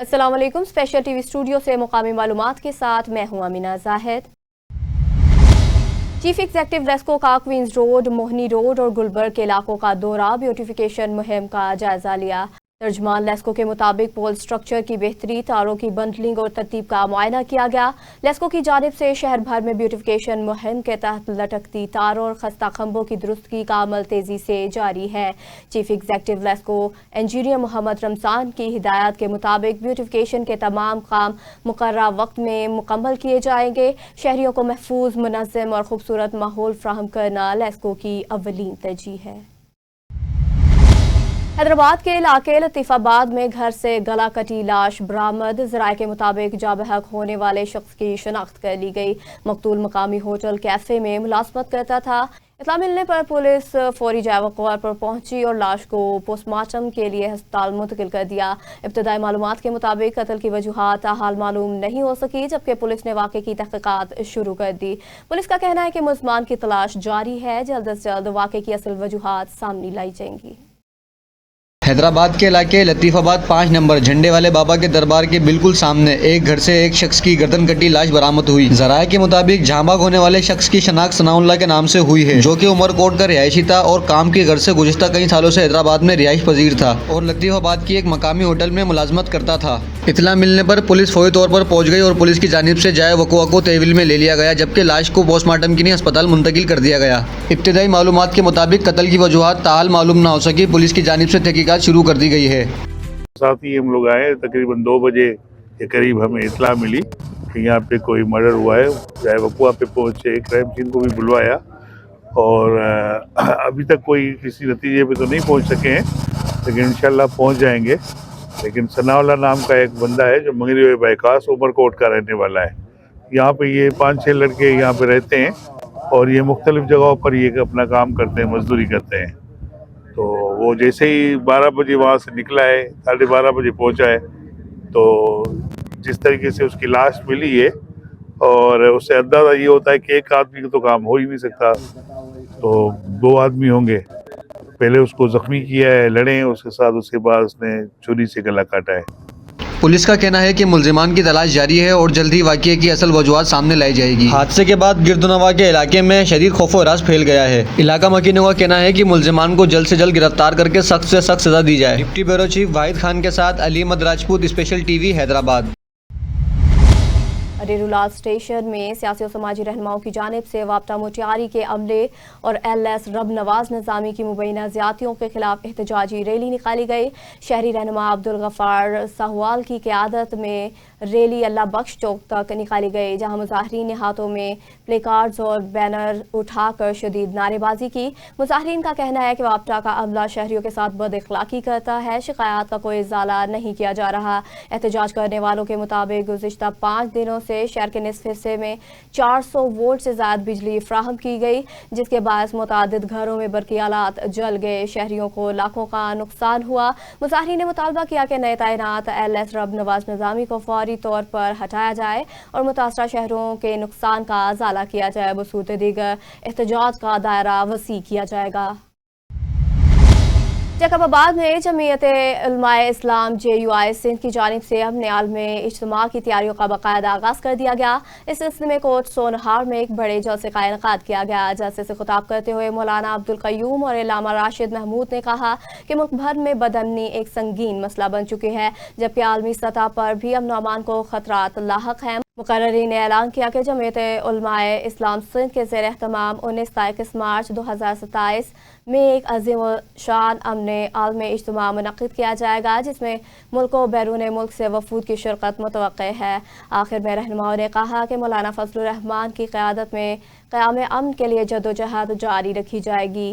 अस्सलाम वालेकुम। Special TV studio से मुकामी मालूमात के साथ मैं हूं अमीना जाहिद। चीफ एग्जेक्टिव लेस्को का क्वींस रोड, मोहनी रोड और गुलबर्ग के इलाकों का दौरा, ब्यूटिफिकेशन मुहिम का जायजा लिया। तर्जमान लेस्को के मुताबिक पोल स्ट्रक्चर की बेहतरी, तारों की बंडलिंग और तरतीब का मुआयना किया गया। लेस्को की जानिब से शहर भर में ब्यूटिफिकेशन मुहिम के तहत लटकती तारों और खस्ता खंभों की दुरुस्तगी का अमल तेजी से जारी है। Chief executive LESCO engineer Mohammad Ramzan की हिदायत के मुताबिक ब्यूटिफिकेशन के तमाम काम मुकर्ररा वक्त में मुकम्मल किए जाएंगे। शहरियों को महफूज, मुनज़्ज़म और खूबसूरत माहौल फ्राहम करना लेस्को की अव्वलीन तरजीह है। हैदराबाद के इलाके लतीफ़ाबाद में घर से गला कटी लाश बरामद। ज़राए के मुताबिक जाबहक होने वाले शख्स की शनाख्त कर ली गई। मकतूल मकामी होटल कैफे में मुलाजमत करता था। इत्तला मिलने पर पुलिस फौरी जायवक़्वा पर पहुंची और लाश को पोस्टमार्टम के लिए अस्पताल मुंतकिल कर दिया। इब्तदाई मालूमात के मुताबिक कत्ल की वजूहात हाल मालूम नहीं हो सकी, जबकि पुलिस ने वाक़े की तहक़ीक़ात शुरू कर दी। पुलिस का कहना है कि मुल्ज़मान की तलाश जारी है। जल्द से जल्द वाक़े की असल वजूहात सामने लाई जाएंगी। हैदराबाद के इलाके लतीफ़ाबाद 5 नंबर झंडे वाले बाबा के दरबार के बिल्कुल सामने एक घर से एक शख्स की गर्दन कटी लाश बरामद हुई। ज़राए के मुताबिक जहां होने वाले शख्स की शनाख्त सनाउल्लाह के नाम से हुई है, जो कि उमरकोट का रिहायशी था और काम के घर से गुज़िश्ता कई सालों से हैदराबाद में रिहाइश पजीर था और लतीफ़ाबाद की एक मकामी होटल में मुलाजमत करता था। इत्तला मिलने पर पुलिस फौरी तौर पर पहुंच गई और पुलिस की जानिब से जाए वक़ुआ को तहवील में ले लिया गया, जबकि लाश को पोस्टमार्टम के लिए अस्पताल मुंतकिल कर दिया गया। इब्तदाई मालूमात के मुताबिक कत्ल की वजूहात ताहाल मालूम न हो सकी। पुलिस की जानिब से तहकीकात शुरू कर दी गई है। साथ ही हम लोग आए, तकरीबन 2 बजे के करीब हमें इत्तला मिली कि यहाँ पे कोई मर्डर हुआ है। जाए वक़ुआ पे पहुँचे, क्राइम सीन को भी बुलवाया और अभी तक कोई किसी नतीजे पे तो नहीं पहुँच सके हैं, लेकिन इंशाल्लाह पहुँच जाएंगे। लेकिन सनाउल्लाह नाम का एक बंदा है जो मंगरी बाईकास उमरकोट का रहने वाला है। यहाँ पे ये 5-6 लड़के यहाँ पे रहते हैं और ये मुख्तलिफ जगहों पर ये अपना काम करते हैं, मजदूरी करते हैं। तो वो जैसे ही 12 बजे वहाँ से निकला है, 12:30 बजे पहुँचा है, तो जिस तरीके से उसकी लाश मिली है और उससे अंदाज़ा ये होता है कि एक आदमी का तो काम हो ही नहीं सकता, तो 2 आदमी होंगे। पहले उसको जख्मी किया है, लड़े हैं उसके साथ, उसके बाद उसने छुरी से गला काटा है। पुलिस का कहना है कि मुल्जिमान की तलाश जारी है और जल्द ही वाक़ये की असल वजूहात सामने लाई जाएगी। हादसे के बाद गिरदुनवा के इलाके में शदीद खौफ व हरास फैल गया है। इलाका मकीनों का कहना है कि मुल्जिमान को जल्द से जल्द गिरफ्तार करके सख्त से सख्त सजा दी जाए। Deputy bureau chief Wahid Khan के साथ अली अहमद राजपूत, स्पेशल टीवी, हैदराबाद। अरेरुलाल स्टेशन में सियासी और समाजी रहनुमाओं की जानिब से वापटा मोटियारी के अमले और LS रब नवाज निज़ामी की मुबैना ज़्यादतियों के खिलाफ एहतजाजी रैली निकाली गई। शहरी रहनुमा अब्दुल गफ्फार साहवाल की क़यादत में रैली अल्लाह बख्श चौक तक निकाली गई, जहाँ मुज़ाहरीन ने हाथों में प्ले कार्ड्स और बैनर उठाकर शदीद नारेबाजी की। मुज़ाहरीन का कहना है कि वापटा का अमला शहरियों के साथ बदअखलाक़ी करता है, शिकायत का कोई इज़ाला नहीं किया जा रहा। एहतजाज करने वालों के मुताबिक गुज़िश्ता 5 दिनों से शहर के निसफ हिस्से में 400 वोल्ट से ज़्यादा बिजली फ्राहम की गई, जिसके बायस मुतादिद घरों में बरकी आलात जल गए। शहरियों को लाखों का नुकसान हुआ। मुज़ाहरीन ने मुतालबा किया कि नए तैनात LS रब नवाज निज़ामी को फौरी तौर पर हटाया जाए और मुतासरा शहरों के नुकसान का इजाला किया जाए। बसूरत दीगर एहतजाज का दायरा वसी किया जाएगा। जैकबाबाद में जमीयत उलमाए इस्लाम JUI सिंध की जानिब से अपने आलमी इज्तिमा की तैयारियों का बाकायदा आगाज़ कर दिया गया। इस सिलसिले में कोट सोनहार में एक बड़े जलसे का इनेकाद किया गया। जलसे से खिताब करते हुए मौलाना अब्दुल क़य्यूम और इल्लामा राशिद महमूद ने कहा कि मुल्क भर में बदअमनी एक संगीन मसला बन चुकी है, जबकि आलमी सतह पर भी अमन अमान को खतरात लाहक हैं। मुकर्ररीन ने ऐलान किया कि जमीयत उलमाए इस्लाम सिंध के ज़ेर एहतमाम 19-21 मार्च 2027 में एक अज़ीम शान अमने आलमी इज्तिमा मुनक़्क़िद किया जाएगा, जिसमें मुल्क व बैरून मुल्क से वफूद की शिरकत मुतवक्के है। आखिर में रहनुमाओं ने कहा कि मौलाना फजलुर रहमान की क़यादत में क़याम अमन के लिए जद्दोजहद जारी रखी जाएगी।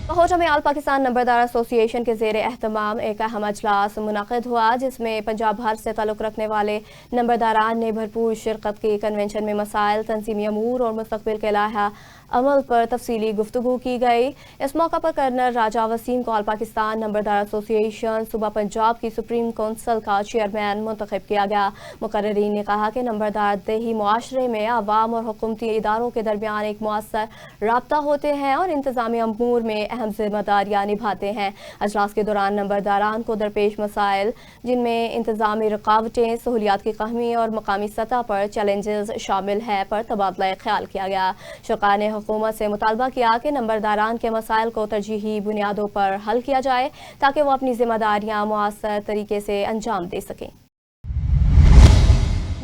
कहोटा में आल पाकिस्तान नंबरदार एसोसिएशन के ज़ेर एहतमाम एक अहम अजलास मुनक़्क़िद हुआ, जिसमें पंजाब भर से ताल्लुक़ रखने वाले नंबरदारान ने भरपूर शिरकत की। कन्वेंशन में मसाइल, तंजीमी अमूर और मुस्तक़बिल के लाहा अमल पर तफसीली गुफ्तगू की गई। इस मौका पर कर्नल राजा वसीम को ऑल पाकिस्तान नंबरदार एसोसिएशन सूबा पंजाब की सुप्रीम कौंसिल का चेयरमैन मुंतखब किया गया। मुकर्रीन ने कहा कि नंबरदार देही मुआशरे में अवाम और हुकूमती इदारों के दरमियान एक मुअस्सर राब्ता होते हैं और इंतजामी अमूर में अहम जिम्मेदारियाँ निभाते हैं। अजलास के दौरान नंबरदारान को दरपेश मसाइल जिनमें इंतजामी रुकावटें, सहूलियात की कमी और मकामी सतह पर चैलेंजेस शामिल हैं पर तबादला ख्याल किया गया। शुरा ने हुकूमत से मुतालबा किया कि नंबरदारान के मसाइल को तरजीही बुनियादों पर हल किया जाए ताकि वो अपनी जिम्मेदारियां मुअस्सर तरीके से अंजाम दे सकें।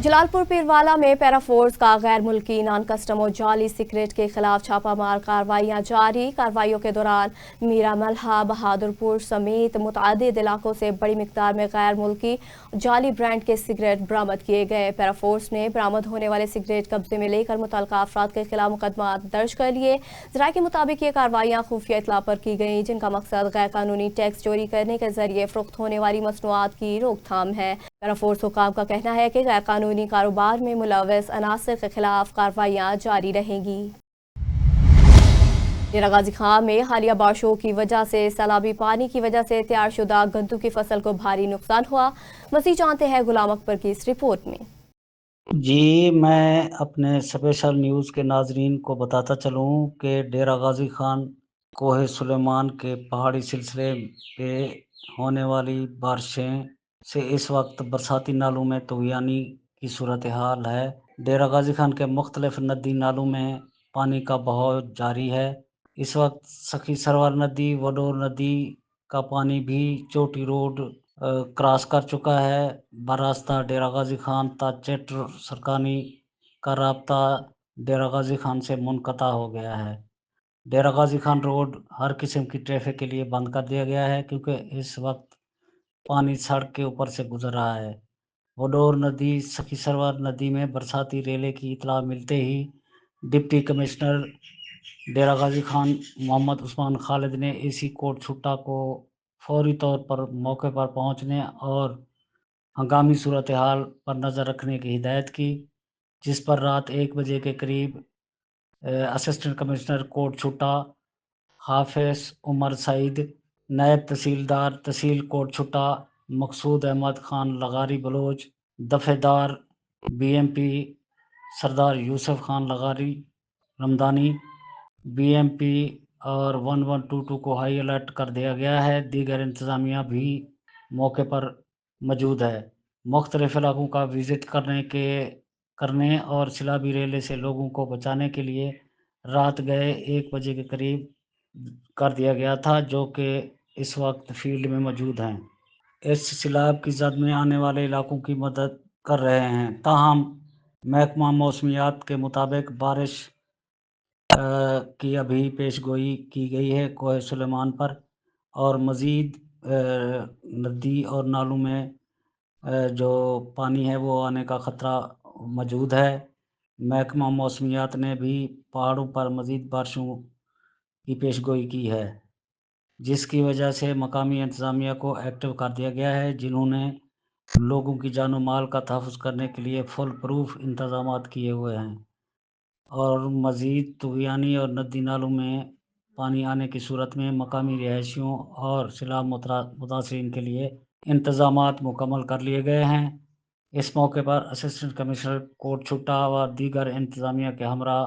जलालपुर पीरवाला में पैराफोर्स का गैर मुल्की नॉन कस्टम और जाली सिगरेट के खिलाफ छापामार कार्रवाइयाँ जारी। कार्रवाइयों के दौरान मीरा मल्हा, बहादुरपुर समेत मुतअद्दिद इलाकों से बड़ी मिकदार में गैर मुल्की जाली ब्रांड के सिगरेट बरामद किए गए। पैराफोर्स ने बरामद होने वाले सिगरेट कब्जे में लेकर मुतल्लिका अफराद के खिलाफ मुकदमा दर्ज कर लिए। ज़राए के मुताबिक ये कार्रवाइयाँ खुफिया इतला पर की गई जिनका मकसद गैर कानूनी टैक्स चोरी करने के जरिए फरोख्त होने वाली मसनूआत की रोकथाम है। पैराफोर्स हुकाम का कहना है कि गैर कानूनी कारोबार में मुलव्वस अनासर के खिलाफ कार्रवाइयाँ जारी रहेंगी। डेरा गाजी खां में हालिया बारिशों की वजह से सैलाबी पानी की वजह से तैयार शुदा गन्नों की फसल को भारी नुकसान हुआ। मज़ीद जानते हैं गुलाम अकबर की इस रिपोर्ट में। जी, मैं अपने स्पेशल न्यूज़ के नाजरीन को बताता चलूँ कि डेरा गाजी खान कोहे सुलेमान के पहाड़ी सिलसिले पे होने वाली बारिशें से इस वक्त बरसाती नालों में तूफ़ानी की सूरत हाल है। डेरा गाजी खान के मुख्तलिफ नदी नालों में पानी का बहाव जारी है। इस वक्त सखी सरवर नदी, वडोर नदी का पानी भी चोटी रोड क्रॉस कर चुका है। बरास्ता डेरा गाजी खान ता चेटर सरकानी का राब्ता डेरा गाजी खान से मुनक़ता हो गया है। डेरा गाजी खान रोड हर किस्म की ट्रैफिक के लिए बंद कर दिया गया है क्योंकि इस वक्त पानी सड़क के ऊपर से गुजर रहा है। वडोर नदी, सखी सरवर नदी में बरसाती रेले की इतला मिलते ही डिप्टी कमिश्नर डेरा गाजी खान मोहम्मद उस्मान खालिद ने एसी कोट छुट्टा को फौरी तौर पर मौके पर पहुंचने और हंगामी सूरत हाल पर नज़र रखने की हिदायत की, जिस पर रात 1 बजे के करीब असिस्टेंट कमिश्नर कोट छुट्टा हाफिज उमर सईद, नायब तहसीलदार तहसील कोट छुट्टा मकसूद अहमद खान लगारी बलोच, दफेदार बीएमपी सरदार यूसुफ खान लगारी रमदानी, बीएमपी और 1122 को हाई अलर्ट कर दिया गया है। दीगर इंतज़ामिया भी मौके पर मौजूद है। मुख्तलिफ इलाकों का विज़िट करने और सैलाबी रेले से लोगों को बचाने के लिए रात गए 1 बजे के करीब कर दिया गया था, जो कि इस वक्त फील्ड में मौजूद हैं। इस सैलाब की जद में आने वाले इलाकों की मदद कर रहे हैं। ताहम महकमा मौसमियात के मुताबिक बारिश की अभी पेशगोई की गई है कोहे सुलेमान पर और मज़ीद नदी और नालों में जो पानी है वो आने का ख़तरा मौजूद है। महकमा मौसमियात ने भी पहाड़ों पर मज़ीद बारिशों की पेशगोई की है, जिसकी वजह से मकामी इंतज़ामिया को एक्टिव कर दिया गया है, जिन्होंने लोगों की जान और माल का तहफ़्फ़ुज़ करने के लिए फुल प्रूफ इंतज़ामात किए हुए हैं और मज़ीद तूफ़ानी और नदी नालों में पानी आने की सूरत में मकामी रिहायशियों और सैलाब मुतासरीन के लिए इंतज़ामात मुकम्मल कर लिए गए हैं। इस मौके पर असिस्टेंट कमिश्नर कोट छुट्टा व दीगर इंतज़ामिया के हमरा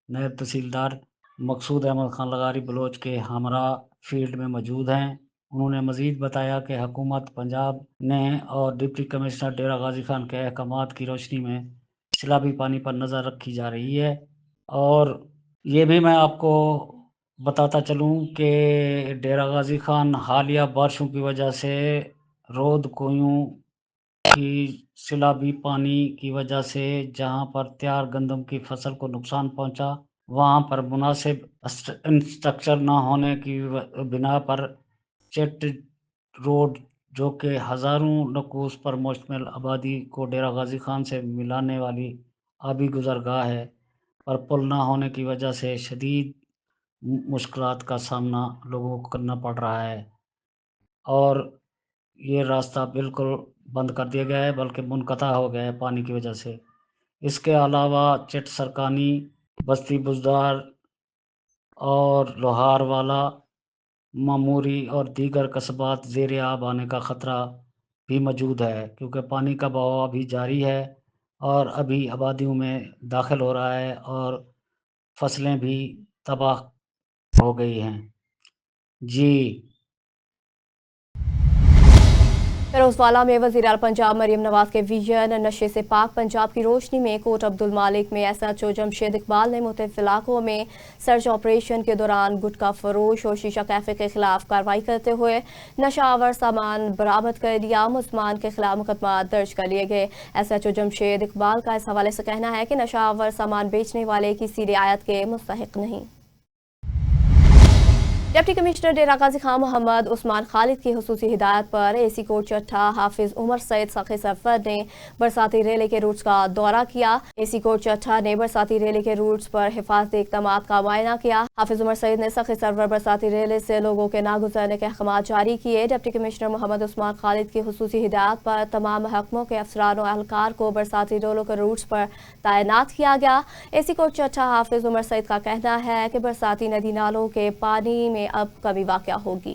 नायब तहसीलदार मकसूद अहमद खान लगारी बलोच के हमरा फील्ड में मौजूद हैं। उन्होंने मज़ीद बताया कि हुकूमत पंजाब ने और डिप्टी कमिश्नर डेरा गाजी खान के अहकामात की रोशनी में सैलाबी पानी पर नज़र रखी जा रही है। और ये भी मैं आपको बताता चलूँ कि डेरा गाजी खान हालिया बारिशों की वजह से रोद कुओं की सैलाबी पानी की वजह से जहां पर तैयार गंदम की फसल को नुकसान पहुंचा, वहां पर मुनासिब इंफ्रास्ट्रक्चर न होने की बिना पर चेट रोड, जो कि हज़ारों नकूस पर मुश्तमिल आबादी को डेरा गाजी खान से मिलाने वाली आबी गुज़रगाह है, पर पुल ना होने की वजह से शदीद मुश्किलात का सामना लोगों को करना पड़ रहा है और ये रास्ता बिल्कुल बंद कर दिया गया है, बल्कि मुनक़ता हो गया है पानी की वजह से। इसके अलावा चिट सरकानी, बस्ती बुज़दार, اور لوہار والا، معموری اور دیگر قصبات زیر آب آنے کا خطرہ بھی موجود ہے، کیونکہ پانی کا بہاؤ ابھی جاری ہے اور ابھی آبادیوں میں داخل ہو رہا ہے اور فصلیں بھی تباہ ہو گئی ہیں۔ جی فیروزوالا میں وزیر اعلیٰ پنجاب مریم نواز کے ویژن نشے سے پاک پنجاب کی روشنی میں کوٹ عبد المالک میں S H O Jamshed Iqbal نے مختلف علاقوں میں سرچ آپریشن کے دوران گٹکا فروش اور شیشہ کیفے کے خلاف کارروائی کرتے ہوئے نشہ آور سامان برآمد کر لیا۔ ملزمان کے خلاف مقدمات درج کر لیے گئے۔ S H O Jamshed Iqbal کا اس حوالے سے کہنا ہے کہ نشہ آور سامان بیچنے والے کسی رعایت کے مستحق نہیں۔ ڈپٹی کمشنر ڈیرہ غازی خان محمد عثمان خالد کی خصوصی ہدایت پر اے سی کوٹ چٹھا حافظ عمر سعید ساقی سرفر نے برساتی ریلے کے روٹس کا دورہ کیا۔ اے سی کوٹ چٹھا نے برساتی ریلے کے روٹس پر حفاظتی اقدامات کا معائنہ کیا۔ حافظ عمر سعید نے ساقی سرفر برساتی ریلے سے لوگوں کے نہ گزرنے کے احکامات جاری کیے۔ ڈپٹی کمشنر محمد عثمان خالد کی خصوصی ہدایت پر تمام محکموں کے افسران و اہلکار کو برساتی ریلوں کے روٹس پر تعینات کیا گیا۔ اے سی کوٹ چٹھا حافظ عمر سعید کا کہنا ہے کہ برساتی ندی نالوں کے پانی میں اب کمی واقع ہوگی۔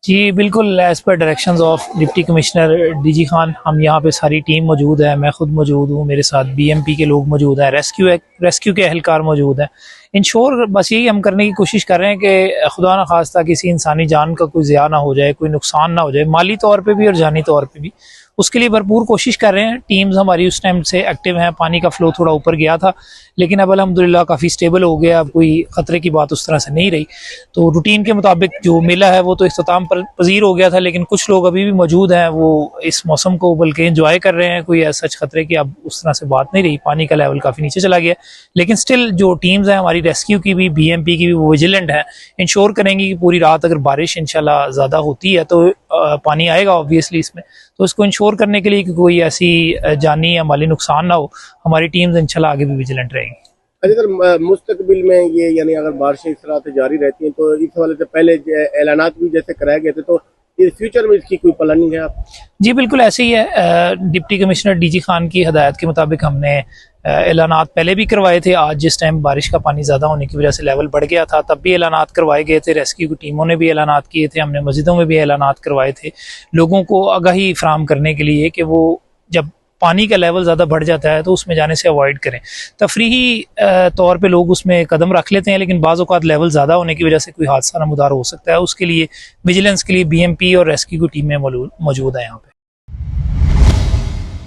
جی بالکل، as per directions of deputy commissioner D G Khan ہم یہاں پہ ساری ٹیم موجود ہے، میں خود موجود ہوں، میرے ساتھ بی ایم پی کے لوگ موجود ہیں، ریسکیو کے اہلکار موجود ہیں۔ انشور بس یہی ہم کرنے کی کوشش کر رہے ہیں کہ خدا نہ خواستہ کسی انسانی جان کا کوئی ضیاع نہ ہو جائے، کوئی نقصان نہ ہو جائے، مالی طور پہ بھی اور جانی طور پہ بھی۔ اس کے لیے بھرپور کوشش کر رہے ہیں۔ ٹیمز ہماری اس ٹائم سے ایکٹیو ہیں۔ پانی کا فلو تھوڑا اوپر گیا تھا لیکن اب الحمدللہ کافی سٹیبل ہو گیا، اب کوئی خطرے کی بات اس طرح سے نہیں رہی۔ تو روٹین کے مطابق جو میلہ ہے وہ تو اختتام پذیر ہو گیا تھا، لیکن کچھ لوگ ابھی بھی موجود ہیں، وہ اس موسم کو بلکہ انجوائے کر رہے ہیں۔ کوئی ایسا خطرے کی اب اس طرح سے بات نہیں رہی، پانی کا لیول کافی نیچے چلا گیا، لیکن سٹل جو ٹیمز ہیں ہماری ریسکیو کی بھی، بی ایم پی کی بھی، وہ ویجیلنٹ ہیں۔ انشور کریں گی کہ پوری رات اگر بارش انشاءاللہ زیادہ ہوتی ہے تو پانی آئے گا اوبویسلی اس میں، تو اس کو انشور کرنے کے لیے کہ کوئی ایسی جانی یا مالی نقصان نہ ہو، ہماری ٹیمز انشاءاللہ آگے بھی ویجیلنٹ رہیں گی۔ اچھا سر، مستقبل میں یہ یعنی اگر بارشیں اس طرح سے جاری رہتی ہیں تو اس حوالے سے پہلے اعلانات بھی جیسے کرائے گئے تھے، تو فیوچر میں اس کی کوئی پلاننگ ہے آپ؟ جی بالکل ایسے ہی ہے۔ Deputy commissioner D G Khan کی ہدایت کے مطابق ہم نے اعلانات پہلے بھی کروائے تھے۔ آج جس ٹائم بارش کا پانی زیادہ ہونے کی وجہ سے لیول بڑھ گیا تھا تب بھی اعلانات کروائے گئے تھے، ریسکیو کی ٹیموں نے بھی اعلانات کیے تھے، ہم نے مسجدوں میں بھی اعلانات کروائے تھے لوگوں کو آگاہی فراہم کرنے کے لیے کہ وہ جب پانی کا لیول زیادہ بڑھ جاتا ہے تو اس میں جانے سے اوائڈ کریں۔ تفریحی طور پہ لوگ اس میں قدم رکھ لیتے ہیں، لیکن بعض اوقات لیول زیادہ ہونے کی وجہ سے کوئی حادثہ نمودار ہو سکتا ہے، اس کے لیے ویجیلنس کے لیے بی ایم پی اور ریسکیو کی ٹیمیں موجود ہیں یہاں پہ۔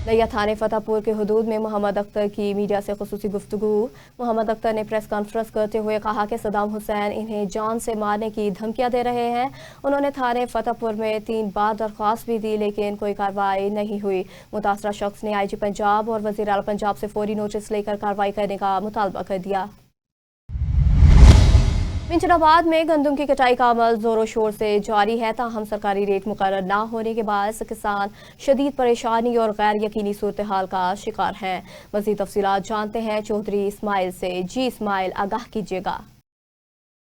لیا تھانے فتح پور کے حدود میں محمد اختر کی میڈیا سے خصوصی گفتگو۔ محمد اختر نے پریس کانفرنس کرتے ہوئے کہا کہ صدام حسین انہیں جان سے مارنے کی دھمکیاں دے رہے ہیں۔ انہوں نے تھانے فتح پور میں 3 بار درخواست بھی دی لیکن کوئی کارروائی نہیں ہوئی۔ متاثرہ شخص نے آئی جی پنجاب اور وزیر اعلیٰ پنجاب سے فوری نوٹس لے کر کارروائی کرنے کا مطالبہ کر دیا۔ منچن آباد میں گندم کی کٹائی کا عمل زور و شور سے جاری ہے، تاہم سرکاری ریٹ مقرر نہ ہونے کے باعث کسان شدید پریشانی اور غیر یقینی صورتحال کا شکار ہیں۔ مزید تفصیلات جانتے ہیں چودھری اسماعیل سے۔ جی اسماعیل، آگاہ کیجیے گا۔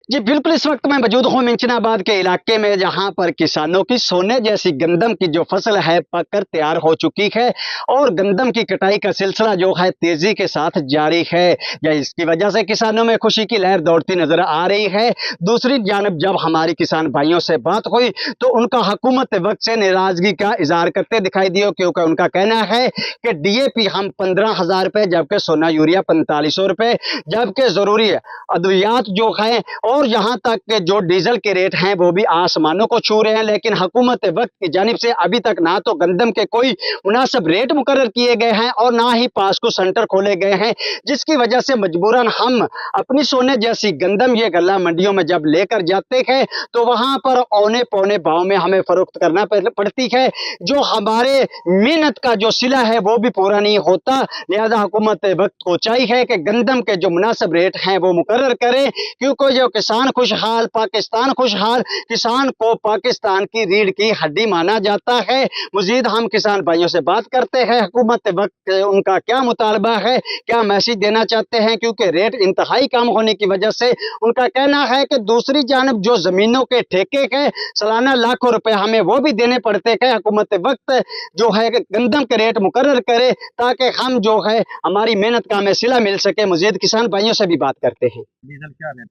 جی بالکل، اس وقت میں موجود ہوں منچن آباد کے علاقے میں، جہاں پر کسانوں کی سونے جیسی گندم کی جو فصل ہے پک کر تیار ہو چکی ہے اور گندم کی کٹائی کا سلسلہ جو ہے تیزی کے ساتھ جاری ہے۔ اس کی وجہ سے کسانوں میں خوشی کی لہر دوڑتی نظر آ رہی ہے۔ دوسری جانب جب ہماری کسان بھائیوں سے بات ہوئی تو ان کا حکومت وقت سے ناراضگی کا اظہار کرتے دکھائی دیا، کیونکہ ان کا کہنا ہے کہ ڈی اے پی ہم 15,000 روپے، جبکہ سونا یوریا 4500 روپے، جبکہ ضروری ادویات جو ہیں اور یہاں تک کہ جو ڈیزل کے ریٹ ہیں وہ بھی آسمانوں کو چھو رہے ہیں، لیکن حکومت وقت کی جانب سے ابھی تک نہ تو گندم کے کوئی مناسب ریٹ مقرر کیے گئے ہیں اور نہ ہی پاسکو سینٹر کھولے گئے ہیں، جس کی وجہ سے مجبوراً ہم اپنی سونے جیسی گندم یہ غلہ منڈیوں میں جب لے کر جاتے ہیں تو وہاں پر اونے پونے بھاؤ میں ہمیں فروخت کرنا پڑتی ہے، جو ہمارے محنت کا جو صلہ ہے وہ بھی پورا نہیں ہوتا۔ لہذا حکومت وقت کو چاہیے کہ گندم کے جو مناسب ریٹ ہیں وہ مقرر کریں، کیونکہ جو किसान खुशहाल पाकिस्तान खुशहाल, किसान को पाकिस्तान की रीढ़ की हड्डी माना जाता है। मजीद हम किसान भाइयों से बात करते हैं, हुकूमत वक्त उनका क्या मुतालबा है, क्या मैसेज देना चाहते हैं, क्योंकि रेट इंतहाई कम होने की वजह से उनका कहना है कि दूसरी जानब जो ज़मीनों के ठेके हैं सालाना लाखों रुपए हमें वो भी देने पड़ते हैं। हुकूमत वक्त जो है गंदम के रेट मुकर्रर करे ताकि हम जो है हमारी मेहनत का हमें सिला मिल सके। मजीद किसान भाइयों से भी बात करते हैं। डीजल क्या रेट?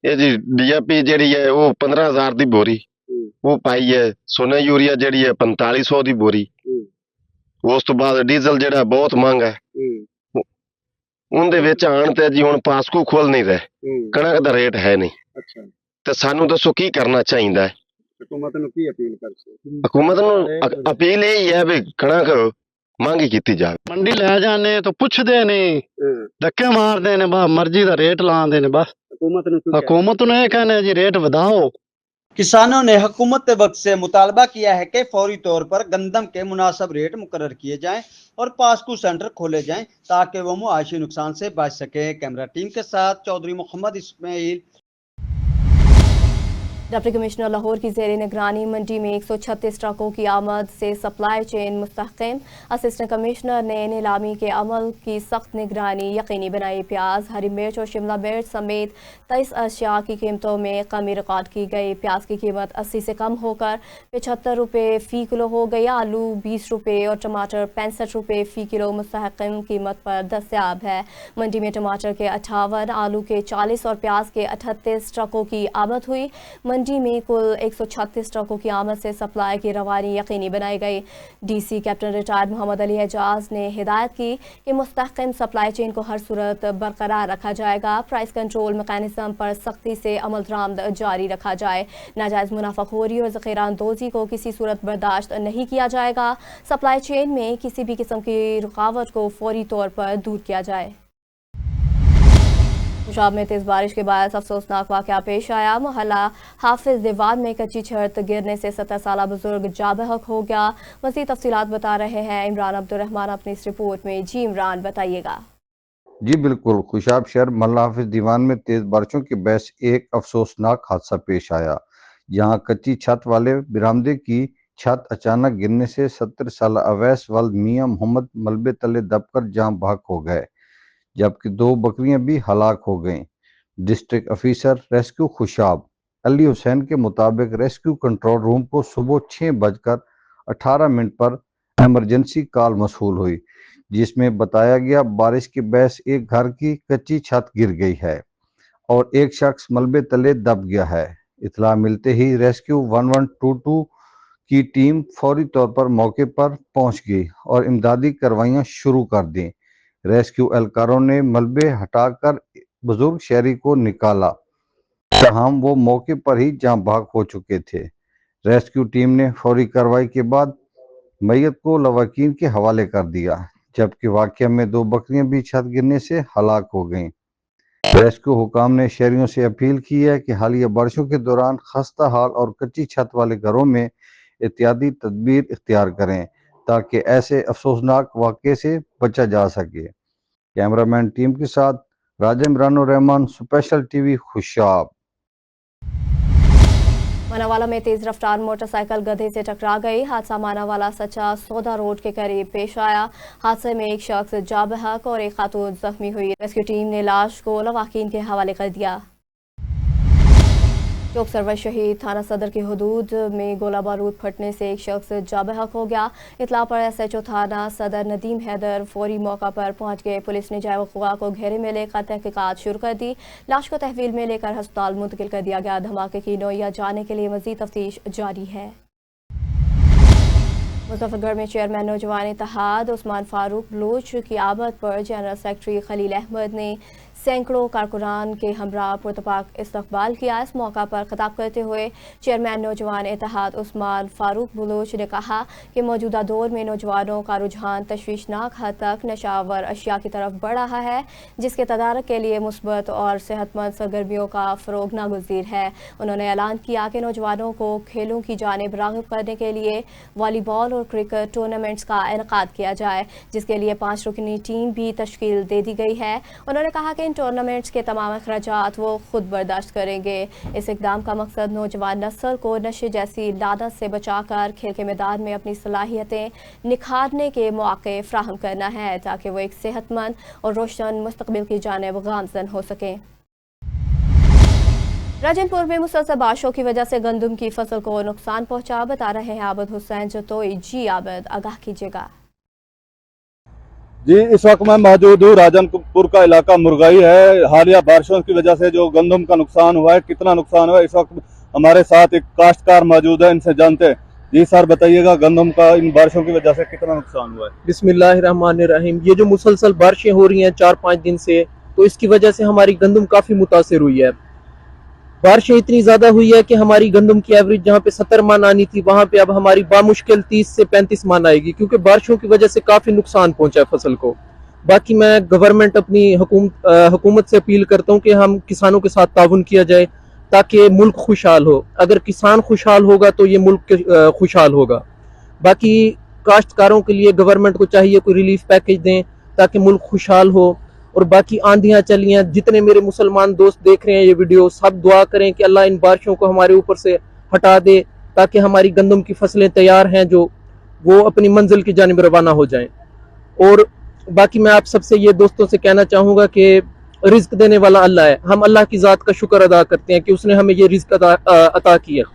ਇਹ ਜੀ ਡੀਏਪੀ ਜਿਹੜੀ ਹੈ ਉਹ 15000 ਦੀ ਬੋਰੀ ਉਹ ਪਾਈ ਹੈ। ਸੋਨਾ ਯੂਰੀਆ ਜਿਹੜੀ ਹੈ 4500 ਦੀ ਬੋਰੀ। ਉਸ ਤੋਂ ਬਾਅਦ ਡੀਜ਼ਲ ਜਿਹੜਾ ਬਹੁਤ ਮਹਿੰਗਾ ਹੈ। ਉਹਦੇ ਵਿੱਚ ਆਣ ਤੇ ਜੀ ਹੁਣ ਪਾਸਕੂ ਖੁੱਲ ਨਹੀਂ ਰਹੇ, ਕਣਕ ਦਾ ਰੇਟ ਹੈ ਨਹੀਂ। ਅੱਛਾ, ਤੇ ਸਾਨੂੰ ਦੱਸੋ ਕੀ ਕਰਨਾ ਚਾਹੀਦਾ ਹੈ? हुकूमत ਨੂੰ ਕੀ ਅਪੀਲ ਕਰਦੇ? ਹਕੂਮਤ ਨੂੰ ਅਪੀਲ ਇਹ ਹੈ ਵੀ ਕਣਕ ਮੰਗੀ ਕੀਤੀ ਜਾਵੇ। ਮੰਡੀ ਲੈ ਜਾਂਦੇ ਤਾਂ ਪੁੱਛਦੇ ਨਹੀਂ, ਧੱਕੇ ਮਾਰਦੇ ਨੇ, ਬਸ ਮਰਜ਼ੀ ਦਾ ਰੇਟ ਲਾਉਂਦੇ ਨੇ। ਬਸ हुकूमत ने कहना है जी रेट बढ़ाओ। किसानों ने हुकूमत वक्त से मुतालबा किया है कि फौरी तौर पर गंदम के मुनासिब रेट मुकर्रर किए जाएं और पास्कू सेंटर खोले जाएं ताकि वो मुआशी नुकसान से बच सके। कैमरा टीम के साथ चौधरी मोहम्मद इस्माइल। डिप्टी कमिश्नर लाहौर की ज़ेर निगरानी मंडी में 136 ट्रकों की आमद से सप्लाई चेन मुस्तहकम। असिस्टेंट कमिश्नर ने नीलामी के अमल की सख्त निगरानी यकीनी बनाई। प्याज, हरी मिर्च और शिमला मिर्च समेत 23 अशिया की कीमतों में कमी रिकॉर्ड की गई। प्याज की कीमत 80 से कम होकर 75 रुपये फ़ी किलो हो गई। आलू 20 रुपये और टमाटर 65 रुपये फ़ी किलो मुस्तहकम कीमत पर दस्तयाब है। मंडी में टमाटर के 58, आलू के 40 और प्याज के 38 ट्रकों की आमद हुई। मंडी में कुल 136 ट्रकों की आमद से सप्लाई की रवानी यकीनी बनाई गई। DC captain retired Mohammad Ali Ejaz ने हिदायत की कि मुस्तहकम सप्लाई चेन को हर सूरत बरकरार रखा जाएगा। प्राइस कंट्रोल मैकेनिज्म पर सख्ती से अमल दरामद जारी रखा जाए। नाजायज़ मुनाफाखोरी और ज़ख़ीरा अंदोज़ी को किसी सूरत बर्दाश्त नहीं किया जाएगा। सप्लाई चेन में किसी भी किस्म की रुकावट को फौरी तौर पर दूर किया जाए। पंजाब में तेज़ बारिश के बाद अफसोसनाक वाक़या पेश आया। मोहल्ला हाफिज दीवान में कच्ची छत गिरने से 70 साल बुजुर्ग जाबहक हो गया। मज़ीद तफसीलात बता रहे हैं इमरान अब्दुर्रहमान अपनी इस रिपोर्ट में। जी इमरान, बताइएगा। जी बिल्कुल, खुशाब शहर मोहल्ला हाफिज दीवान में तेज बारिशों के बहस एक अफसोसनाक हादसा पेश आया, जहाँ कच्ची छत वाले बरामदे की छत अचानक गिरने से 70 साल अवैस वल्द मियाँ मोहम्मद मलबे तले दबकर जान बहक हो गए, जबकि 2 बकरियां भी हलाक हो गईं। District officer rescue Khushab Ali Hussain के मुताबिक रेस्क्यू कंट्रोल रूम को सुबह 6:18 पर इमरजेंसी कॉल मौसूल हुई, जिसमें बताया गया बारिश के बहस एक घर की कच्ची छत गिर गई है और एक शख्स मलबे तले दब गया है। इतला मिलते ही रेस्क्यू 1122 की टीम फौरी तौर पर मौके पर पहुंच गई और इमदादी कार्रवाइयां शुरू कर दी। रेस्क्यू एहलकारों ने मलबे हटाकर बुजुर्ग शहरी को निकाला, तमाम वो मौके पर ही जान बहक हो चुके थे। रेस्क्यू टीम ने फौरी कार्रवाई के बाद मैयत को लवाकीन के हवाले कर दिया, जबकि वाक़या में 2 बकरियां भी छत गिरने से हलाक हो गईं। रेस्क्यू हुकाम ने शहरियों से अपील की है कि हालिया बारिशों के दौरान खस्ता हाल और कच्ची छत वाले घरों में एहतियाती तदबीर इख्तियार करें ताकि ऐसे अफसोसनाक वाक़े से बचा जा सके। कैमरामैन टीम के साथ राजा इमरान रहमान, स्पेशल टीवी, खुशाब। मानावाला में तेज रफ्तार मोटरसाइकिल गधे से टकरा गई। हादसा मानावाला सच्चा सौदा रोड के करीब पेश आया। हादसे में एक शख्स जाँ बहक और एक खातून जख्मी हुई। रेस्क्यू टीम ने लाश को लवाकीन के हवाले कर दिया। चौक सरवर शहीद थाना सदर की हदूद में गोला बारूद फटने से एक शख्स जाँ बहक हो गया। इतला पर SHO थाना सदर नदीम हैदर फौरी मौका पर पहुंच गए। पुलिस ने जाए वक़ुआ को घेरे में लेकर तहकीकात शुरू कर दी। लाश को तहवील में लेकर अस्पताल मुंतकिल कर दिया गया। धमाके की नौइया जाने के लिए मज़ीद तफ्तीश जारी है। मुजफ्फरगढ़ में चेयरमैन नौजवान इत्तेहाद उस्मान फारूक बलूच की आमद पर जनरल सेक्रेटरी खलील अहमद ने सैकड़ों कारकुनान के हमरा पुरतपाक इस्तकबाल किया। इस मौका पर खिताब करते हुए चेयरमैन नौजवान इत्तेहाद उस्मान फारूक बलूच ने कहा कि मौजूदा दौर में नौजवानों का रुझान तशवीशनाक हद तक नशावर अशिया की तरफ बढ़ रहा है, जिसके तदारक के लिए मुस्बत और सेहतमंद सरगर्मियों का फ़रोग नागुज़ीर है। उन्होंने ऐलान किया कि नौजवानों को खेलों की जानिब राग़िब करने के लिए वॉलीबॉल और क्रिकेट टूर्नामेंट्स का इनेकाद किया जाए, जिसके लिए 5 रुकनी टीम भी तश्कील दे दी गई है। उन्होंने कहा कि इन टूर्नामेंट्स के तमाम अखराजात वो खुद बर्दाश्त करेंगे। इस इकदाम का मकसद नौजवान नस्ल को नशे जैसी लानत से बचाकर खेल के मैदान में अपनी सलाहियतें निखारने के मौके फ्राहम करना है, ताकि वो एक सेहतमंद और रोशन मुस्तकबिल की जानिब गामजन हो सकें। राजनपुर में मुसलसल बारिशों की वजह से गंदम की फसल को नुकसान पहुंचा, बता रहे हैं आबिद हुसैन जतोई। जी आबिद, आगाह कीजिएगा। जी, इस वक्त मैं मौजूद हूँ राजनपुर का इलाका मुरगाई है। हालिया बारिशों की वजह से जो गंदम का नुकसान हुआ है, कितना नुकसान हुआ है, इस वक्त हमारे साथ एक काश्तकार मौजूद है, इनसे जानते हैं। जी सर, बताइएगा गंदम का इन बारिशों की वजह से कितना नुकसान हुआ है? बिस्मिल्लाहिर्रहमानिर्रहीम। ये जो मुसलसल बारिशें हो रही हैं 4-5 दिन से, तो इसकी वजह से हमारी गंदम काफ़ी मुतासिर हुई है। बारिशें इतनी ज़्यादा हुई है कि हमारी गंदम की एवरेज जहाँ पे 70 मन आनी थी, वहाँ पे अब हमारी बामुश्किल 30 से 35 मन आएगी, क्योंकि बारिशों की वजह से काफ़ी नुकसान पहुँचा है फसल को। बाकी मैं गवर्नमेंट अपनी हुकूमत से अपील करता हूँ कि हम किसानों के साथ ताउन किया जाए, ताकि मुल्क खुशहाल हो। अगर किसान खुशहाल होगा तो ये मुल्क खुशहाल होगा। बाकी काश्तकारों के लिए गवर्नमेंट को चाहिए कोई रिलीफ पैकेज दें, ताकि मुल्क खुशहाल हो। और बाकी आंधियाँ चली हैं, जितने मेरे मुसलमान दोस्त देख रहे हैं ये वीडियो, सब दुआ करें कि अल्लाह इन बारिशों को हमारे ऊपर से हटा दे, ताकि हमारी गंदम की फसलें तैयार हैं जो वो अपनी मंजिल की जानिब रवाना हो जाएं। और बाकी मैं आप सबसे ये दोस्तों से कहना चाहूँगा कि रिज्क देने वाला अल्लाह है। हम अल्लाह की ज़ात का शुक्र अदा करते हैं कि उसने हमें ये रिज्क अता किया।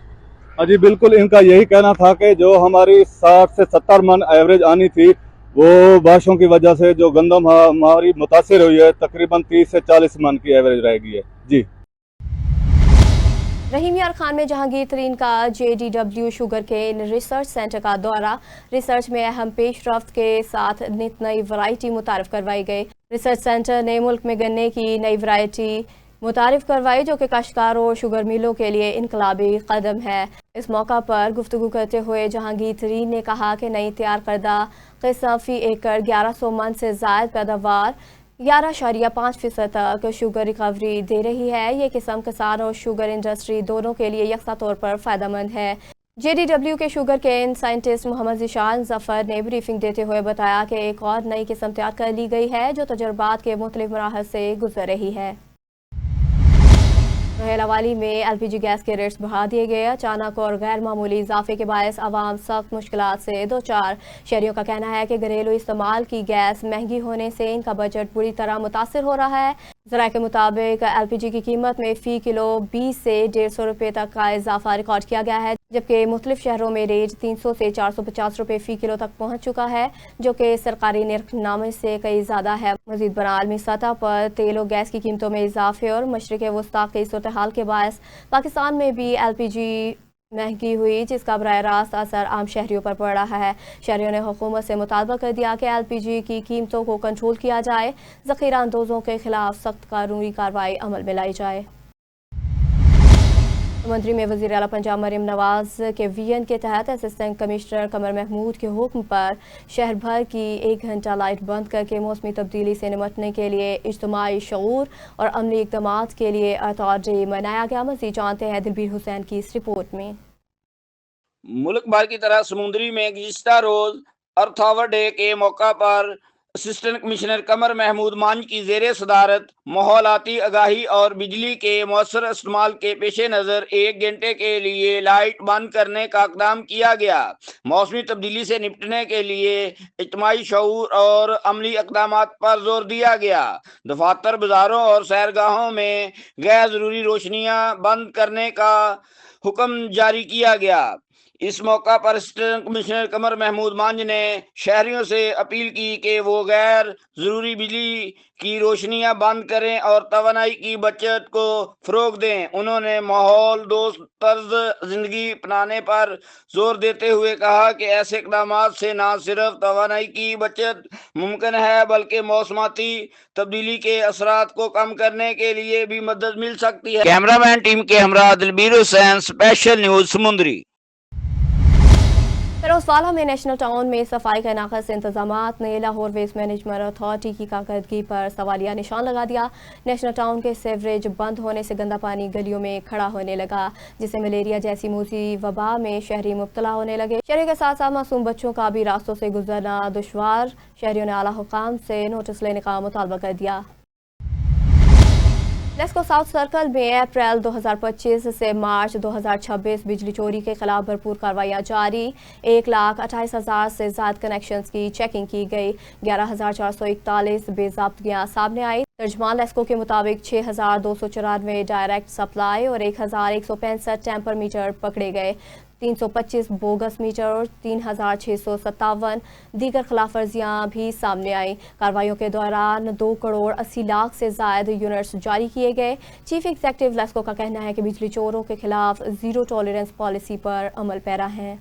हाँ जी, बिल्कुल इनका यही कहना था कि जो हमारी 60 से 70 मन एवरेज आनी थी, वो बारिशों की वजह से जो गंदम हमारी मुतासिर हुई है, तकरीबन 30 से 40 मन की एवरेज रहेगी है। जी। रहीम यार खान में जहांगीर तरीन का JDW sugar cane research centre का दौरा। रिसर्च में अहम पेशरफ्त के साथ नित नई वैरायटी मुतारफ करवाई गई। रिसर्च सेंटर ने मुल्क में गन्ने की नई वैरायटी मुतारिफ करवाई, जो कि काश्तकारों और शुगर मिलों के लिए इनकलाबी कदम है। इस मौका पर गुफ्तगू करते हुए जहांगीर तरीन ने कहा कि नई तैयार करदा किस्म फी एकड़ 1100 मन से ज़ायद पैदावार 11.5% तक शुगर रिकवरी दे रही है। ये किस्म किसान और शुगर इंडस्ट्री दोनों के लिए यकसा तौर पर फ़ायदेमंद है। JDW के sugar cane scientist Mohammad Zeeshan Zafar ने ब्रीफिंग देते हुए बताया कि एक और नई किस्म तैयार कर ली गई है, जो तजर्बात के मुख्तलिफ मराहल से गुजर रही है। रहेलावाली में LPG गैस के रेट्स बढ़ा दिए गए। अचानक और गैर मामूली इजाफे के बायस आवाम सख्त मुश्किलात से दो चार। शहरियों का कहना है कि घरेलू इस्तेमाल की गैस महंगी होने से इनका बजट बुरी तरह मुतासिर हो रहा है। ज़राए के मुताबिक LPG की कीमत में फ़ी किलो 20 से 150 रुपये तक का इजाफा रिकॉर्ड किया गया है, जबकि मुख्तलिफ शहरों में रेट 300 से 450 रुपये फ़ी किलो तक पहुँच चुका है, जो कि सरकारी निर्खनामे से कई ज़्यादा है। मज़ीद बर आलमी सतह पर तेल और गैस की कीमतों में इजाफे और मशरिक़ वस्ता की सूरत हाल के बायस पाकिस्तान में भी LPG महंगी हुई, जिसका बराह रास्त असर आम शहरियों पर पड़ रहा है। शहरियों ने हुकूमत से मुतालबा कर दिया कि LPG की कीमतों को कंट्रोल किया जाए, ज़ख़ीरा अंदोज़ों के खिलाफ सख्त कानूनी कार्रवाई अमल में लाई जाए। मंत्री में वज़ीर आला पंजाब मरीम नवाज के VN के तहत असिस्टेंट कमिश्नर कमर महमूद के हुक्म पर शहर भर की 1 घंटा लाइट बंद करके मौसमी तब्दीली से निमटने के लिए इज्तिमाई शऊर और अमली इक़दामात के लिए अर्थ डे मनाया गया। मज़ीद जानते हैं दिलबीर हुसैन की इस रिपोर्ट में। मुल्क भर की तरह समुद्री में गुज़िश्ता रोज अर्थ डे के मौका पर असिस्टेंट कमिश्नर कमर महमूद मान की ज़ेरे सदारत माहौलाती आगाही और बिजली के मौसर इस्तेमाल के पेश नज़र 1 घंटे के लिए लाइट बंद करने का इक़दाम किया गया। मौसमी तब्दीली से निपटने के लिए इज्तिमाई शऊर और अमली इक़दामात पर जोर दिया गया। दफातर, बाज़ारों और सैरगाहों में गैर ज़रूरी रोशनियाँ बंद करने का हुक्म जारी किया गया। इस मौका पर असिस्टेंट कमिश्नर कमर महमूद मांझ ने शहरियों से अपील की कि वो गैर ज़रूरी बिजली की रोशनियां बंद करें और तवानाई की बचत को फ़रोग़ दें। उन्होंने माहौल दोस्त तर्ज ज़िंदगी अपनाने पर जोर देते हुए कहा कि ऐसे इक़दामात से न सिर्फ तवानाई की बचत मुमकिन है, बल्कि मौसमाती तब्दीली के असरात को कम करने के लिए भी मदद मिल सकती है। कैमरामैन टीम के हमरा दिलबीर हुसैन, स्पेशल न्यूज़ समुंदरी। फिरोजवाला में नेशनल टाउन में सफाई का नाक़िस इंतजामात ने लाहौर वेस्ट मैनेजमेंट अथॉरिटी की कारकर्दगी पर सवालिया निशान लगा दिया। नेशनल टाउन के सेवरेज बंद होने से गंदा पानी गलियों में खड़ा होने लगा, जिससे मलेरिया जैसी मूसी वबा में शहरी मुब्तला होने लगे। शहरियों के साथ साथ मासूम बच्चों का भी रास्तों से गुजरना दुश्वार। शहरियों ने आला हुकाम से नोटिस लेने का मुतालबा कर दिया। लेस्को साउथ सर्कल में अप्रैल 2025 से मार्च 2026 बिजली चोरी के खिलाफ भरपूर कार्रवाइयां जारी। 1,28,000 से ज्यादा कनेक्शंस की चेकिंग की गई। 11,441 बेज़ाब्तगियां सामने आई। तर्जमान लेस्को के मुताबिक 6,294 डायरेक्ट सप्लाई और 1,165 टेम्पर मीटर पकड़े गए। 325 बोगस मीटर और 3,657 दीगर खिलाफवर्जियां भी सामने आई। कार्रवाइयों के दौरान 2 करोड़ 80 लाख से ज्यादा यूनिट्स जारी किए गए। चीफ एग्जीक्यूटिव लेस्को का कहना है कि बिजली चोरों के खिलाफ जीरो टॉलरेंस पॉलिसी पर अमल पैरा है।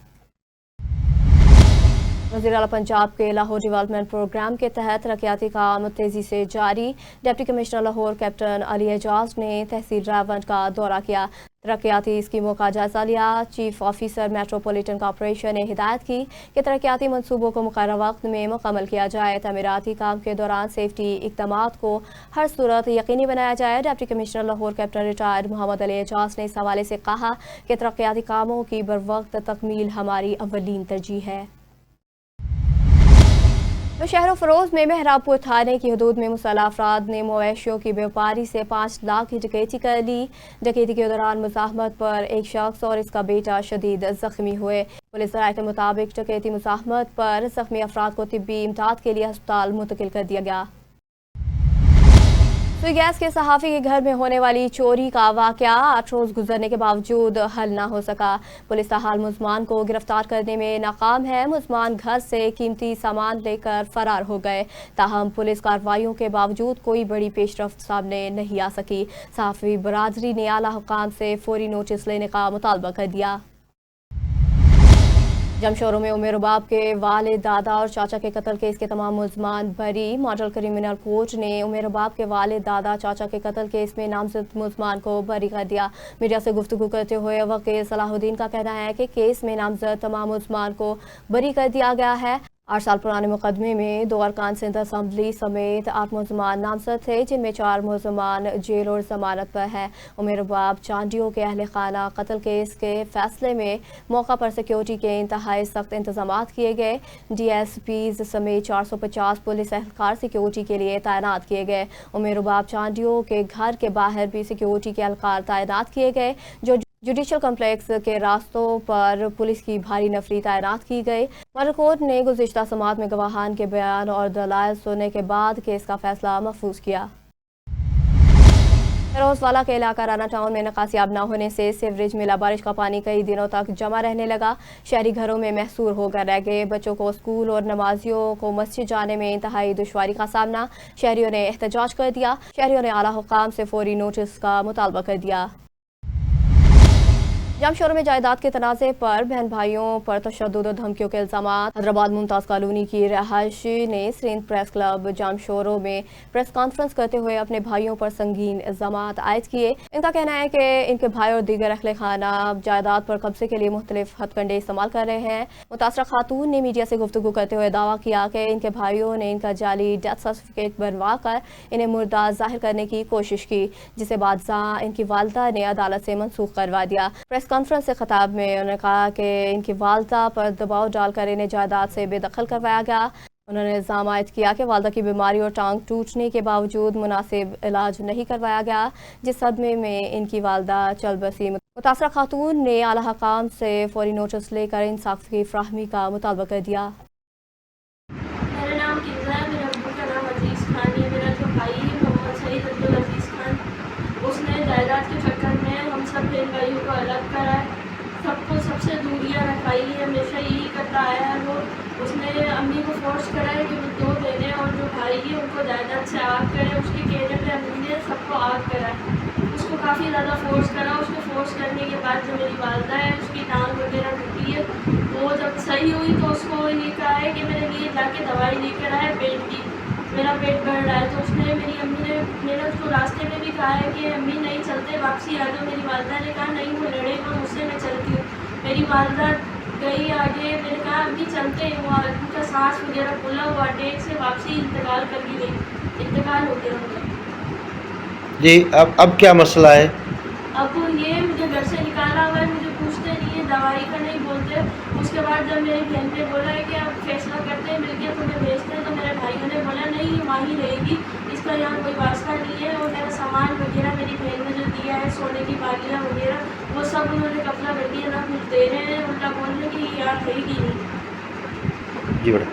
वज़ीर आला पंजाब के लाहौर डेवलपमेंट प्रोग्राम के तहत तरक्याती काम तेजी से जारी। Deputy commissioner Lahore captain Ali Ejaz ने तहसील रावंड का दौरा किया। तरक्याती स्कीमों का जायजा लिया। चीफ ऑफिसर मेट्रोपॉलिटन कॉर्पोरेशन ने हिदायत की कि तरक्याती मनसूबों को मुकर्रर वक्त में मुकम्मल किया जाए। तमीराती काम के दौरान सेफ्टी इक़दामात को हर सूरत यकीनी बनाया जाए। Deputy commissioner Lahore captain retired Mohammad Ali Ejaz ने इस हवाले से कहा कि तरक्याती कामों की बरवक्त तकमील हमारी अव्वलीन तरजीह है। शहर फरोज में मेहराबपुर थाने की हदूद में मुसल्लह अफराद ने मवेशियों की व्यापारी से 5 लाख की डकैती कर ली। डकैती के दौरान मुज़ाहमत पर एक शख्स और इसका बेटा शदीद जख्मी हुए। पुलिस राय के मुताबिक डकैती मुज़ाहमत पर जख्मी अफराद को तिब्बी इमदाद के लिए अस्पताल मुंतकिल कर दिया गया। सुई गैस के सहाफ़ी के घर में होने वाली चोरी का वाक़या 8 रोज़ गुजरने के बावजूद हल न हो सका। पुलिस ताहाल मुलज़मान को गिरफ्तार करने में नाकाम है। मुलज़मान घर से कीमती सामान लेकर फरार हो गए। ताहम पुलिस कार्रवाइयों के बावजूद कोई बड़ी पेशरफ्त सामने नहीं आ सकी। सहाफ़ी बरादरी ने आला हुकाम से फौरी नोटिस लेने का मुतालबा कर दिया। जमशोरों में उमेर बाप के वालिद, दादा और चाचा के कत्ल केस के तमाम मुलज़मान बरी। मॉडल क्रिमिनल कोर्ट ने उमेर बाप के वालिद, दादा, चाचा के कत्ल केस में नामजद मुलज़मान को बरी कर दिया। मीडिया से गुफ्तगू करते हुए वकील सलाहुद्दीन का कहना है कि केस में नामजद तमाम मुलज़मान को बरी कर दिया गया है। 8 साल पुराने मुकदमे में 2 अरकान सिंध असम्बली समेत 8 मुलज़मान नामजद थे, जिनमें 4 मुलज़मान जेल और जमानत पर हैं। उमेर बाप चांडियों के अहल खाना कत्ल केस के फैसले में मौका पर सिक्योरिटी के इंतहाई सख्त इंतजाम किए गए। DSPs समेत 450 पुलिस एहलकार सिक्योरिटी के लिए तैनात किए गए। उमेर बाप चांडियों के घर के बाहर भी सिक्योरिटी के एहलकार तैनात किए गए। जो जुडिशल कम्प्लेक्स के रास्तों पर पुलिस की भारी नफरी तैनात की गई। मॉडल कोर्ट ने गुज़िश्ता समाअत में गवाहान के बयान और दलाइल सुनने के बाद केस का फैसला महफूज किया। रोजवाला के इलाका राना टाउन में निकासियाब न होने से सीवरेज मिला बारिश का पानी कई दिनों तक जमा रहने लगा। शहरी घरों में महसूर होकर रह गए। बच्चों को स्कूल और नमाजियों को मस्जिद जाने में इंतहाई दुश्वारी का सामना। शहरियों ने एहतजाज कर दिया। शहरियों ने आला हुकाम से फौरी नोटिस का मुतालबा कर दिया। जमशोर में जायदाद के तनाज़े पर बहन भाइयों पर तशद्दुद और धमकियों के इल्ज़ामात। हैदराबाद मुमताज़ कॉलोनी की रहायशी ने सिंध प्रेस क्लब जामशोरों में प्रेस कॉन्फ्रेंस करते हुए अपने भाइयों पर संगीन इल्ज़ामात आयद किए। इनका कहना है कि इनके भाई और दीगर अहले खाना जायदाद पर कब्जे के लिए मुख्तलिफ हथकंडे इस्तेमाल कर रहे हैं। मुतासरा खातून ने मीडिया से गुफ्तगू करते हुए दावा किया कि इनके भाइयों ने इनका जाली डेथ सर्टिफिकेट बनवा कर इन्हें मुर्दा जाहिर करने की कोशिश की, जिसे बाद इनकी वालदा ने अदालत से मनसूख करवा दिया। प्रेस कॉन्फ्रेंस से खिताब में उन्होंने कहा कि इनकी वालदा पर दबाव डालकर इन्हें जायदाद से बेदखल करवाया गया। उन्होंने इल्ज़ाम आयद किया कि वालदा की बीमारी और टांग टूटने के बावजूद मुनासिब इलाज नहीं करवाया गया, जिस सदमे में इनकी वालदा चल बसी। मुतासरा खातून ने आला हकाम से फौरी नोटिस लेकर इंसाफ की फ्राहमी का मुतालबा कर दिया। मेरा नाम किज़ा है, मेरे अब्बू का नाम अजीज़ खान है। मेरा जो भाई है मोहम्मद सईद अब्दुल अजीज़ खान, उसने जायदाद के चक्कर में हम सब बहन भाइयों को अलग करा है, सबको सबसे दूरियां रखाई है। हमेशा यही करता आया है वो। उसने अम्मी को फोर्स करा है कि वो 2 बहनें और जो भाई है उनको जायदाद से आग करे। उसके कहने पे अम्मी ने सबको आग करा है। उसको काफ़ी ज़्यादा फोर्स करा। उसको फोर्स करने के बाद जो मेरी वालदा है उसकी टांग वगैरह टूटी है, वो जब सही हुई तो उसको ये कहा है कि मेरे लिए जाके दवाई लेकर आए पेट की, मेरा पेट बढ़ रहा है। तो उसने मेरी अम्मी ने मैंने उसको रास्ते में भी कहा है कि अम्मी नहीं चलते, वापसी आ जाओ। मेरी वालदा ने कहा नहीं वो लड़ेगा मुझसे, मैं चलती हूँ। मेरी वालदा गई आगे, मैंने कहा अम्मी चलते हैं। वो उनका सांस वगैरह खुला हुआ अटैक से वापसी इंतकाल कर दी गई, इंतकाल हो गया उनका। जी अब क्या मसला है? अब ये मुझे घर से निकाला हुआ है, मुझे पूछते नहीं है, दवाई का नहीं बोलते। उसके बाद जब मेरी बहन ने बोला है कि अब फैसला करते हैं मिलकर तुम्हें भेजते हैं, तो मेरे भाइयों ने बोला नहीं ये वहीं रहेगी, इसके उसका यहाँ कोई वास्ता नहीं है। और मेरा सामान वगैरह मेरी बहन ने जो दिया है, सोने की बालियाँ वगैरह, वो सब उन्होंने कब्जा कर दिया, ना कुछ दे रहे हैं, उल्टा बोल रहे कि ये यहाँ है ही नहीं। जी बेटा।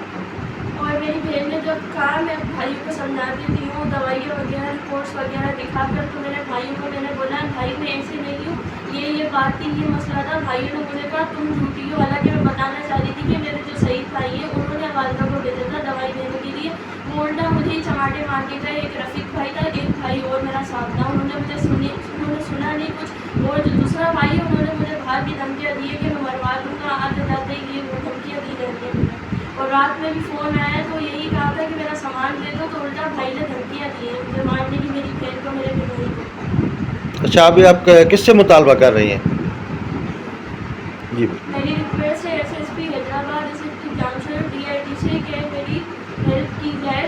और मेरी बहन ने जब कहा, मैं भाई को समझा देती हूँ दवाइयाँ वगैरह रिपोर्ट्स वगैरह दिखाकर, तो मेरे भाइयों को मैंने बोला भाई मैं ऐसे नहीं हूँ, ये बात थी, ये मसला था। भाइयों ने मुझे कहा तुम झूठी हो। हालांकि मैं बताना चाह रही थी कि मेरे जो शहीद भाई हैं उन्होंने वालदा को भेजा था दवाई देने के लिए। वो उल्टा मुझे ही चमाटे मार के गए। एक रफीक भाई था, एक भाई और मेरा साथ था, उन्होंने सुना नहीं कुछ। और जो दूसरा भाई है उन्होंने मुझे बाहर भी धमकियाँ दी है कि मैं मरवा दूँगा, आते जाते ये वो धमकियाँ दी रहती हैं मुझे। और रात में भी फ़ोन आया तो यही कहा था कि मेरा सामान दे दो, तो उल्टा भाई ने धमकियाँ दी हैं मुझे मारने की, मेरी बहन को, मेरे भाई को। अच्छा, अभी आप किससे मुतालबा कर रही हैं? जी मेरी रिक्वेस्ट है एसएसपी हैदराबाद, एसएसपी जामशेद, DIT से कि मेरी हेल्प की जाए।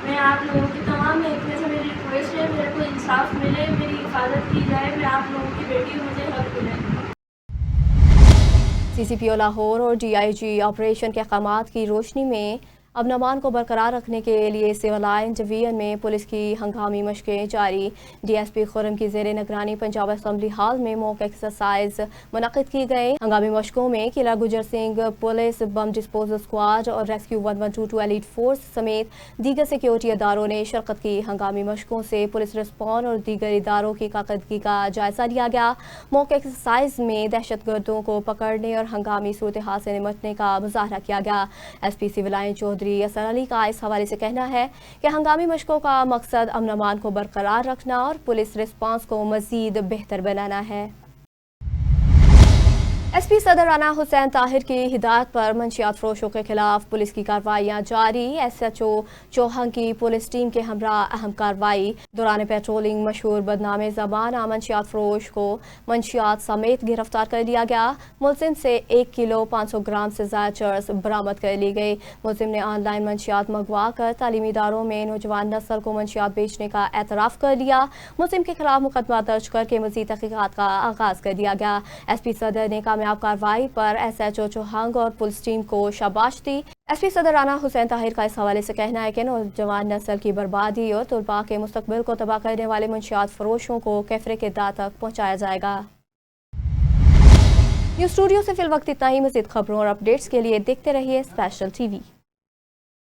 मैं आप लोगों की तमाम महकमे से मेरी रिक्वेस्ट है, मेरे को इंसाफ मिले, मेरी हिफाजत की जाए, मैं आप लोगों की बेटी हूँ, मुझे हक मिले। CCPO लाहौर और DIG ऑपरेशन के अहकामात की रोशनी में अमन अमान को बरकरार रखने के लिए सिविल लाइन डिवीजन में पुलिस की हंगामी मशकें जारी। DSP खुर्रम की जेर निगरानी पंजाब असम्बली हॉल में मॉक एक्सरसाइज मुनक़िद की गई। हंगामी मशकों में किला गुजर Singh police bomb disposal squad और रेस्क्यू 112 एलीट फोर्स समेत दीगर सिक्योरिटी इदारों ने शिरकत की। हंगामी मशकों से पुलिस रिस्पॉन्स और दीगर इदारों की कारकर्दगी का जायजा लिया गया। मॉक एक्सरसाइज में दहशत गर्दों को पकड़ने और हंगामी सूरत हाल से निपटने का मुजाहरा किया गया। SP सिविल लाइन चौधरी असर अली का इस हवाले से कहना है कि हंगामी मशकों का मकसद अमन अमान को बरकरार रखना और पुलिस रिस्पांस को मजीद बेहतर बनाना है। SP सदर राना हुसैन ताहिर की हिदायत पर मंशियात फरोशों के खिलाफ पुलिस की कार्रवाइयां जारी। SHO चौहान की पुलिस टीम के हमरा अहम कार्रवाई दौरान पेट्रोलिंग मशहूर बदनामे ज़बान मंशियात फरोश को मंशियात समेत गिरफ्तार कर लिया गया। मुलजिम से 1 किलो 500 ग्राम से ज़्यादा चर्स बरामद कर ली गई। मुलजिम ने ऑनलाइन मंशियात मंगवा कर तालीमी इदारों में नौजवान नस्ल को मंशियात बेचने का एतराफ़ कर लिया। मुलजिम के खिलाफ मुकदमा दर्ज करके मज़ीद तहक़ीक़ात का आगाज़ कर दिया गया। SP सदर ने कामयाब कार्रवाई पर SHO चौहान और पुलिस टीम को शाबाश दी। SP सदर राना हुसैन ताहिर का इस हवाले से कहना है कि नौजवान नस्ल की बर्बादी और तुलबा के मुस्तकबिल को तबाह करने वाले मंशियात फरोशों को कैफरे के दांत तक पहुँचाया जाएगा। न्यूज़ स्टूडियो से फिल वक्त इतना ही। मज़ीद खबरों और अपडेट्स के लिए देखते रहिए स्पेशल TV।